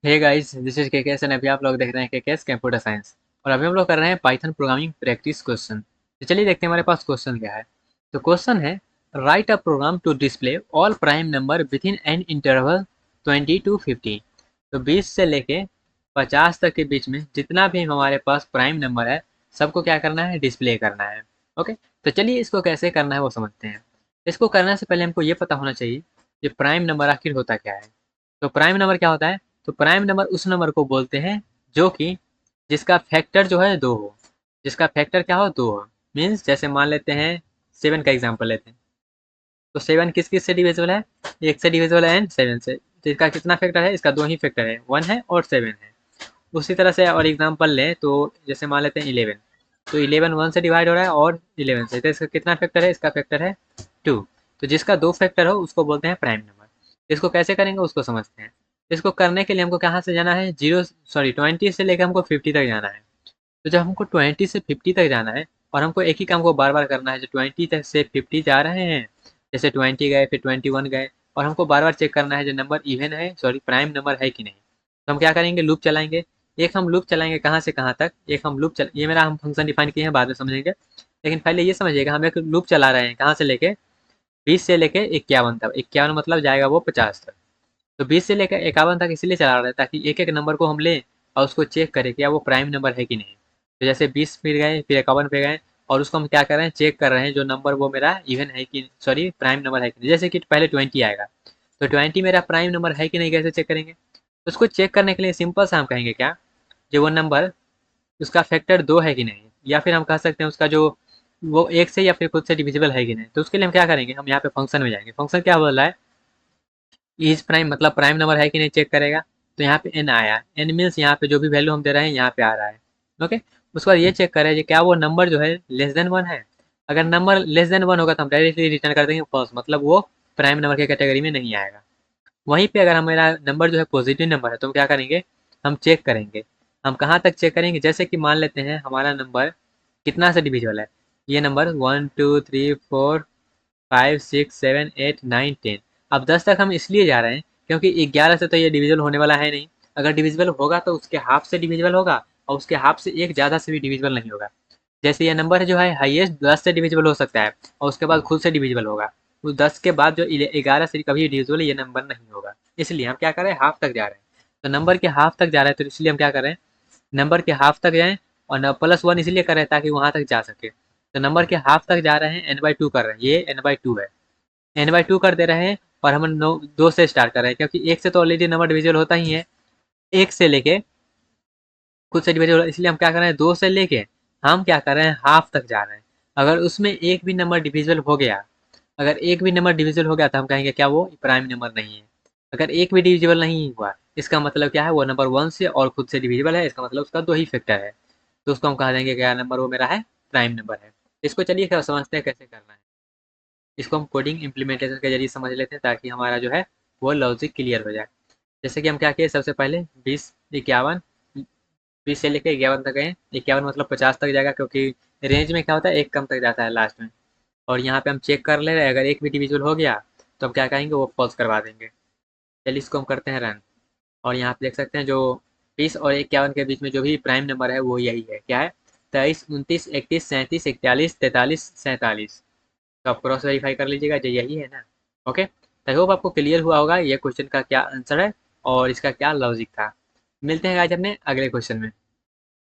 Hey guys, this is KKS and अभी आप लोग देख रहे हैं केकेएस कंप्यूटर साइंस। और अभी हम लोग कर रहे हैं पाइथन प्रोग्रामिंग प्रैक्टिस क्वेश्चन। तो चलिए देखते हैं हमारे पास क्वेश्चन क्या है। तो क्वेश्चन है, write a program to display all prime number within an interval 20 to 50। तो 20 से लेके 50 तक के बीच में जितना भी हमारे पास प्राइम नंबर है सबको क्या करना है, डिस्प्ले करना है। ओके, तो चलिए इसको कैसे करना है वो समझते हैं। इसको करने से पहले हमको ये पता होना चाहिए कि प्राइम नंबर आखिर होता क्या है। तो प्राइम नंबर क्या होता है? तो प्राइम नंबर उस नंबर को बोलते हैं जो कि जिसका फैक्टर जो है 2 हो। जिसका फैक्टर क्या हो? 2 हो। मीन्स जैसे मान लेते हैं 7 का एग्जांपल लेते हैं। तो 7 किस-किस से डिविजिबल है? 1 से डिविजिबल है एंड 7 से। तो इसका कितना फैक्टर है? इसका 2 ही फैक्टर है, 1 है और 7 है। उसी तरह से और एग्जांपल लें तो जैसे मान लेते हैं 11। तो 11 1 से डिवाइड हो रहा है और 11 से। तो इसका कितना फैक्टर है? इसका फैक्टर है 2। तो जिसका 2 फैक्टर हो उसको बोलते हैं प्राइम नंबर। इसको कैसे करेंगे उसको समझते हैं। इसको करने के लिए हमको कहाँ से जाना है? 20 से लेकर हमको 50 तक जाना है। तो जब हमको 20 से 50 तक जाना है और हमको एक ही काम को बार बार करना है, जो 20 तक से 50 जा रहे हैं, जैसे 20 गए फिर 21 गए, और हमको बार बार चेक करना है जो नंबर इवन है, सॉरी प्राइम नंबर है कि नहीं। तो हम क्या करेंगे? लूप चलाएंगे। एक हम लूप चलाएंगे कहाँ से कहाँ तक? एक हम लूप चल ये मेरा हम फंक्शन डिफाइन किए हैं, बाद में समझेंगे। लेकिन पहले ये समझिएगा, हम एक लूप चला रहे हैं कहाँ से लेके 20 से लेके 51 तक। 51 मतलब जाएगा वो 50 तक। तो 20 से लेकर 51 तक इसलिए चला रहे हैं ताकि एक एक नंबर को हम लें और उसको चेक करें क्या वो प्राइम नंबर है कि नहीं। तो जैसे 20 फिर गए फिर 51 पे गए, और उसको हम क्या कर रहे हैं? चेक कर रहे हैं जो नंबर वो मेरा इवन है कि सॉरी प्राइम नंबर है कि नहीं। जैसे कि पहले 20 आएगा, तो 20 मेरा प्राइम नंबर है कि नहीं, कैसे चेक करेंगे? तो उसको चेक करने के लिए सिंपल सा हम कहेंगे क्या, जो वो नंबर उसका फैक्टर 2 है कि नहीं, या फिर हम कह सकते हैं उसका जो वो एक से या फिर खुद से डिविजिबल है कि नहीं। तो उसके लिए हम क्या करेंगे? हम यहाँ पे फंक्शन में जाएंगे। फंक्शन क्या बोल रहा है? इज प्राइम मतलब प्राइम नंबर है कि नहीं चेक करेगा। तो यहाँ पे एन आया, एन मीन्स यहाँ पे जो भी वैल्यू हम दे रहे हैं यहाँ पे आ रहा है। ओके, उसके बाद ये चेक करें कि क्या वो नंबर जो है लेस देन 1 है। अगर नंबर लेस देन 1 होगा तो हम डायरेक्टली रिटर्न कर देंगे फॉल्स, मतलब वो प्राइम नंबर के कैटेगरी में नहीं आएगा। वहीं पे अगर हमारा नंबर जो है पॉजिटिव नंबर है तो हम क्या करेंगे? हम चेक करेंगे। हम कहाँ तक चेक करेंगे? जैसे कि मान लेते हैं हमारा नंबर कितना से डिविजिबल है। ये नंबर 1 2 3 4 5 6 7 8 9 10। अब 10 तक हम इसलिए जा रहे हैं क्योंकि 11 से तो ये डिविजिबल होने वाला है नहीं। अगर डिविजिबल होगा तो उसके हाफ से डिविजिबल होगा, और उसके हाफ से एक ज़्यादा से भी डिविजिबल नहीं होगा। जैसे ये नंबर जो है हाईएस्ट 10 से डिविजिबल हो सकता है, और उसके बाद खुद से डिविजिबल होगा। उस 10 के बाद जो 11 से कभी डिविजिबल ये नंबर नहीं होगा। इसलिए हम क्या कर रहे हैं? हाफ तक जा रहे हैं। तो नंबर के हाफ तक जा रहे हैं तो इसलिए हम क्या कर रहे हैं? नंबर के हाफ तक जाएं, और +1 इसलिए कर रहे हैं ताकि वहां तक जा सके। तो नंबर के हाफ तक जा रहे हैं, n/2 कर रहे हैं, ये n/2 है। n/2 कर दे रहे हैं, और हम 2 से स्टार्ट कर रहे हैं क्योंकि 1 से तो ऑलरेडी नंबर डिविजिबल होता ही है। 1 से लेके खुद से डिविजिबल, इसलिए हम क्या कर रहे हैं? 2 से लेके हम क्या कर रहे हैं? हाफ तक जा रहे हैं। अगर उसमें एक भी नंबर डिविजिबल हो गया, अगर एक भी नंबर डिविजिबल हो गया तो हम कहेंगे क्या वो प्राइम नंबर नहीं है। अगर एक भी डिविजिबल नहीं हुआ, इसका मतलब क्या है? वो नंबर 1 से और खुद से डिविजिबल है, इसका मतलब उसका 2 ही फैक्टर है। तो उसको हम कह देंगे क्या नंबर वो मेरा है? प्राइम नंबर है। इसको चलिए क्या समझते हैं कैसे करना है। इसको हम कोडिंग इम्प्लीमेंटेशन के जरिए समझ लेते हैं ताकि हमारा जो है वो लॉजिक क्लियर हो जाए। जैसे कि हम क्या किए, सबसे पहले 20 51, 20 से लेकर 51 तक गए। 51 मतलब 50 तक जाएगा, क्योंकि रेंज में क्या होता है एक कम तक जाता है लास्ट में। और यहाँ पे हम चेक कर ले रहे हैं, अगर एक भी डिविजिबल हो गया तो हम क्या कहेंगे? वो फॉल्स करवा देंगे। चलिए इसको हम करते हैं रन। और यहाँ पे देख सकते हैं जो 20 और 51 के बीच में जो भी प्राइम नंबर है वो यही है, क्या है? 23 29 31 37 41 43 47। तो आप क्रॉस वेरीफाई कर लीजिएगा, जो यही है ना। ओके, आई होप आपको क्लियर हुआ होगा ये क्वेश्चन का क्या आंसर है और इसका क्या लॉजिक था। मिलते हैं आज अपने अगले क्वेश्चन में।